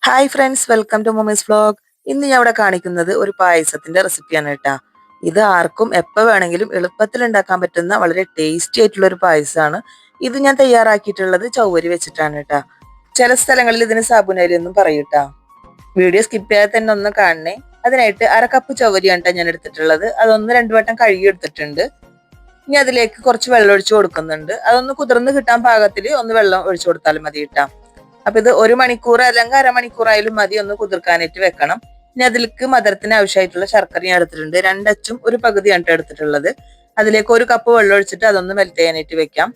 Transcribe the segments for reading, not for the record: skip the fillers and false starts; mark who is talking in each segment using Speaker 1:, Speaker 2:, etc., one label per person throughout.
Speaker 1: Hi friends, welcome to mommy's vlog. ഇന്ന് ഞാൻ ഇവിടെ കാണിക്കുന്നത് ഒരു പായസത്തിന്റെ റെസിപ്പിയാണ് കേട്ടാ. ഇത് ആർക്കും എപ്പോൾ വേണമെങ്കിലും എളുപ്പത്തിൽ ഉണ്ടാക്കാൻ പറ്റുന്ന വളരെ ടേസ്റ്റി ആയിട്ടുള്ള ഒരു പായസമാണ്. ഇത് ഞാൻ തയ്യാറാക്കിയിട്ടുള്ളത് ചൗവരി വെച്ചിട്ടാണ് കേട്ടാ. ചില സ്ഥലങ്ങളിൽ ഇതിന് സാബുനരി എന്നും പറയൂട്ടാ. വീഡിയോ സ്കിപ്പ് ചെയ്യാതെ തന്നെ ഒന്ന് കാണണേ. അതിനായിട്ട് അരക്കപ്പ് ചൗവരിയാണ് കേട്ടോ ഞാൻ എടുത്തിട്ടുള്ളത്. അതൊന്ന് രണ്ടു വട്ടം കഴുകി എടുത്തിട്ടുണ്ട്. ഇനി അതിലേക്ക് കുറച്ച് വെള്ളം ഒഴിച്ചു കൊടുക്കുന്നുണ്ട്. അതൊന്ന് കുതിർന്ന് കിട്ടാൻ പാകത്തിൽ ഒന്ന് വെള്ളം ഒഴിച്ചു കൊടുത്താലും മതി കേട്ടാ. അപ്പൊ ഇത് 1 മണിക്കൂർ അല്ലെങ്കിൽ അരമണിക്കൂറായാലും മതി ഒന്ന് കുതിർക്കാനായിട്ട് വെക്കണം. ഇനി അതിലേക്ക് മധുരത്തിന് ആവശ്യമായിട്ടുള്ള ശർക്കര ഞാൻ എടുത്തിട്ടുണ്ട്. രണ്ടച്ചും ഒരു പകുതിയാണ് എടുത്തിട്ടുള്ളത്. അതിലേക്ക് 1 കപ്പ് വെള്ളം ഒഴിച്ചിട്ട് അതൊന്ന് മെൽറ്റ് ചെയ്യാനായിട്ട് വെക്കാം.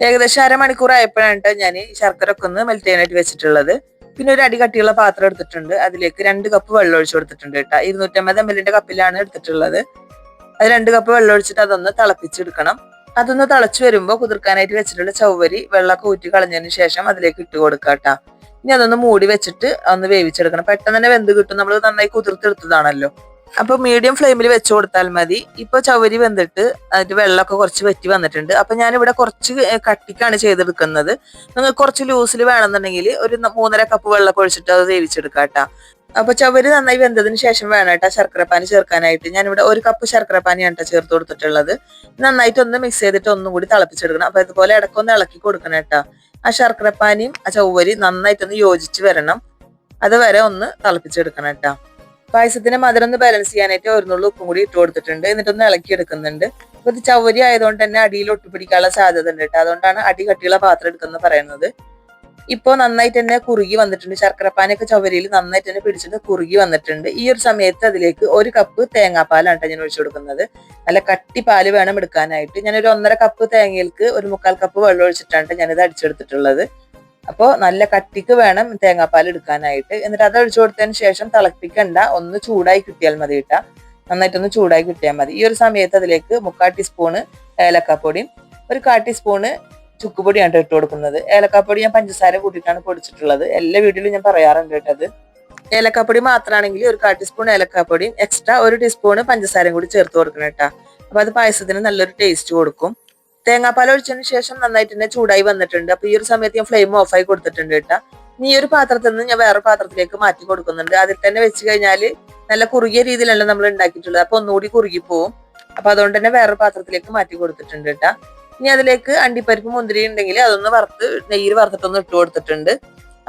Speaker 1: ഏകദേശം അരമണിക്കൂർ ആയപ്പോഴാണ് ഞാൻ ഈ ശർക്കര ഒക്കെ ഒന്ന് മെൽറ്റ് ചെയ്യാനായിട്ട് വെച്ചിട്ടുള്ളത്. പിന്നെ ഒരു അടി കട്ടിയുള്ള പാത്രം എടുത്തിട്ടുണ്ട്. അതിലേക്ക് 2 കപ്പ് വെള്ളം ഒഴിച്ചു കൊടുത്തിട്ടുണ്ട് കേട്ടോ. 250 ml കപ്പിലാണ് എടുത്തിട്ടുള്ളത്. അത് 2 കപ്പ് വെള്ളം ഒഴിച്ചിട്ട് അതൊന്ന് തിളപ്പിച്ചെടുക്കണം. അതൊന്ന് തിളച്ചു വരുമ്പോൾ കുതിർക്കാനായിട്ട് വെച്ചിട്ടുള്ള ചൗവരി വെള്ളമൊക്കെ ഊറ്റി കളഞ്ഞതിന് ശേഷം അതിലേക്ക് ഇട്ട് കൊടുക്കാട്ടാ. ഇനി അതൊന്ന് മൂടി വെച്ചിട്ട് ഒന്ന് വേവിച്ചെടുക്കണം. പെട്ടെന്ന് തന്നെ വെന്ത് കിട്ടും, നമ്മൾ നന്നായി കുതിർത്തെടുത്തതാണല്ലോ. അപ്പൊ മീഡിയം ഫ്ലെയിമിൽ വെച്ച് കൊടുത്താൽ മതി. ഇപ്പൊ ചൗവരി വെന്തിട്ട് അതിന്റെ വെള്ളമൊക്കെ കുറച്ച് വറ്റി വന്നിട്ടുണ്ട്. അപ്പൊ ഞാനിവിടെ കുറച്ച് കട്ടിക്കാണ് ചെയ്തെടുക്കുന്നത്. നിങ്ങൾക്ക് കുറച്ച് ലൂസിൽ വേണമെന്നുണ്ടെങ്കിൽ ഒരു 3.5 കപ്പ് വെള്ളം ഒഴിച്ചിട്ട് അത് വേവിച്ചെടുക്കാട്ടാ. അപ്പൊ ചവര് നന്നായി വെന്തതിന് ശേഷം വേണം കേട്ടോ ശർക്കരപ്പാനി ചേർക്കാനായിട്ട്. ഞാനിവിടെ 1 കപ്പ് ശർക്കരപ്പാനിയാണ് കേട്ടോ ചേർത്ത് കൊടുത്തിട്ടുള്ളത്. നന്നായിട്ട് ഒന്ന് മിക്സ് ചെയ്തിട്ട് ഒന്നും കൂടി തിളപ്പിച്ചെടുക്കണം. അപ്പൊ ഇതുപോലെ ഇടക്കൊന്ന് ഇളക്കി കൊടുക്കണം കേട്ടോ. ആ ശർക്കരപ്പാനിയും ആ ചവ്വരി നന്നായിട്ടൊന്ന് യോജിച്ച് വരണം. അതുവരെ ഒന്ന് തിളപ്പിച്ചെടുക്കണം കേട്ടോ. പായസത്തിന്റെ മധുരം ഒന്ന് ബാലൻസ് ചെയ്യാനായിട്ട് 1 നുള്ളു ഉപ്പും കൂടി ഇട്ട് കൊടുത്തിട്ടുണ്ട്. എന്നിട്ടൊന്ന് ഇളക്കി എടുക്കുന്നുണ്ട്. അപ്പൊ ഇത് ചവ്വരി ആയതുകൊണ്ട് തന്നെ അടിയിൽ ഒട്ടിപ്പിടിക്കാനുള്ള സാധ്യത ഉണ്ട് കേട്ടോ. അതുകൊണ്ടാണ് അടി കട്ടിയുള്ള പാത്രം എടുക്കുന്നത് പറയുന്നത്. ഇപ്പൊ നന്നായിട്ട് തന്നെ കുറുകി വന്നിട്ടുണ്ട്. ശർക്കരപ്പാനൊക്കെ ചവരിയിൽ നന്നായിട്ട് തന്നെ പിടിച്ചിട്ട് കുറുകി വന്നിട്ടുണ്ട്. ഈ ഒരു സമയത്ത് അതിലേക്ക് 1 കപ്പ് തേങ്ങാപ്പാലാണ് ഞാൻ ഒഴിച്ചു കൊടുക്കുന്നത്. നല്ല കട്ടി പാല് വേണം എടുക്കാനായിട്ട്. ഞാനൊരു 1.5 കപ്പ് തേങ്ങയിലേക്ക് 1/4 കപ്പ് വെള്ളം ഒഴിച്ചിട്ടാണ് ഞാനിത് അടിച്ചെടുത്തിട്ടുള്ളത്. അപ്പോൾ നല്ല കട്ടിക്ക് വേണം തേങ്ങാപ്പാൽ എടുക്കാനായിട്ട്. എന്നിട്ട് അത് ഒഴിച്ചു കൊടുത്തതിന് ശേഷം തിളപ്പിക്കണ്ട, ഒന്ന് ചൂടായി കിട്ടിയാൽ മതി കേട്ടാ. നന്നായിട്ടൊന്ന് ചൂടായി കിട്ടിയാൽ മതി. ഈ ഒരു സമയത്ത് അതിലേക്ക് 3/4 ടീസ്പൂണ് ഏലക്കാപ്പൊടിയും 1/4 ടീസ്പൂണ് ചുക്കുപൊടിയാണ് ഇട്ട് കൊടുക്കുന്നത്. ഏലക്കാപ്പൊടി ഞാൻ പഞ്ചസാര കൂട്ടിയിട്ടാണ് പൊടിച്ചിട്ടുള്ളത്. എല്ലാ വീട്ടിലും ഞാൻ പറയാറുണ്ട് കേട്ടത്. ഏലക്കാപ്പൊടി മാത്രമാണെങ്കിൽ 1/4 ടീസ്പൂൺ ഏലക്കാപ്പൊടിയും എക്സ്ട്രാ 1 ടീസ്പൂണ് പഞ്ചസാരയും കൂടി ചേർത്ത് കൊടുക്കണം കേട്ടാ. അപ്പൊ അത് പായസത്തിന് നല്ലൊരു ടേസ്റ്റ് കൊടുക്കും. തേങ്ങാപ്പാൽ ഒഴിച്ചതിന് ശേഷം നന്നായിട്ട് തന്നെ ചൂടായി വന്നിട്ടുണ്ട്. അപ്പൊ ഈ ഒരു സമയത്ത് ഞാൻ ഫ്ലെയിം ഓഫായി കൊടുത്തിട്ടുണ്ട് കേട്ടാ. ഇനി ഈ ഒരു പാത്രത്തിൽ നിന്ന് ഞാൻ വേറെ പാത്രത്തിലേക്ക് മാറ്റി കൊടുക്കുന്നുണ്ട്. അതിൽ തന്നെ വെച്ച് കഴിഞ്ഞാൽ നല്ല കുറുകിയ രീതിയിലല്ല നമ്മൾ ഉണ്ടാക്കിയിട്ടുള്ളത്. അപ്പൊ ഒന്നുകൂടി കുറുകി പോവും. അപ്പൊ അതുകൊണ്ട് തന്നെ വേറെ പാത്രത്തിലേക്ക് മാറ്റി കൊടുത്തിട്ടുണ്ട് കേട്ടാ. ഇനി അതിലേക്ക് അണ്ടിപ്പരിപ്പ് മുന്തിരി ഉണ്ടെങ്കിൽ അതൊന്ന് വറുത്ത് നെയ്യിൽ വറുത്തിട്ടൊന്ന് ഇട്ട് കൊടുത്തിട്ടുണ്ട്.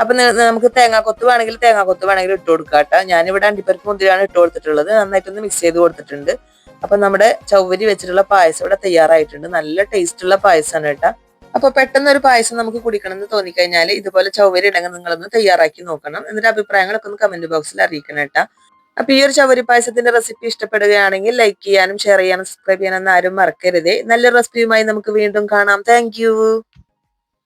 Speaker 1: അപ്പൊ നമുക്ക് തേങ്ങാക്കൊത്ത് വേണമെങ്കിൽ ഇട്ട് കൊടുക്കാട്ടോ. ഞാനിവിടെ അണ്ടിപ്പരിപ്പ് മുന്തിരിയാണ് ഇട്ട് കൊടുത്തിട്ടുള്ളത്. നന്നായിട്ടൊന്ന് മിക്സ് ചെയ്ത് കൊടുത്തിട്ടുണ്ട്. അപ്പൊ നമ്മുടെ ചൗവരി വെച്ചിട്ടുള്ള പായസം ഇവിടെ തയ്യാറായിട്ടുണ്ട്. നല്ല ടേസ്റ്റുള്ള പായസമാണ് കേട്ടാ. അപ്പൊ പെട്ടെന്ന് ഒരു പായസം നമുക്ക് കുടിക്കണം എന്ന് തോന്നിക്കഴിഞ്ഞാൽ ഇതുപോലെ ചൗവരി ഉണ്ടെങ്കിൽ നിങ്ങളൊന്ന് തയ്യാറാക്കി നോക്കണം. എന്നിട്ട് അഭിപ്രായങ്ങളൊക്കെ ഒന്ന് കമന്റ് ബോക്സിൽ അറിയിക്കണം കേട്ടാ. അപ്പൊ ഈ ഒരു ചവരി പായസത്തിന്റെ റെസിപ്പി ഇഷ്ടപ്പെടുകയാണെങ്കിൽ ലൈക്ക് ചെയ്യാനും ഷെയർ ചെയ്യാനും സബ്സ്ക്രൈബ് ചെയ്യാനും ആരും മറക്കരുതേ. നല്ല റെസിപ്പിയുമായി നമുക്ക് വീണ്ടും കാണാം. താങ്ക്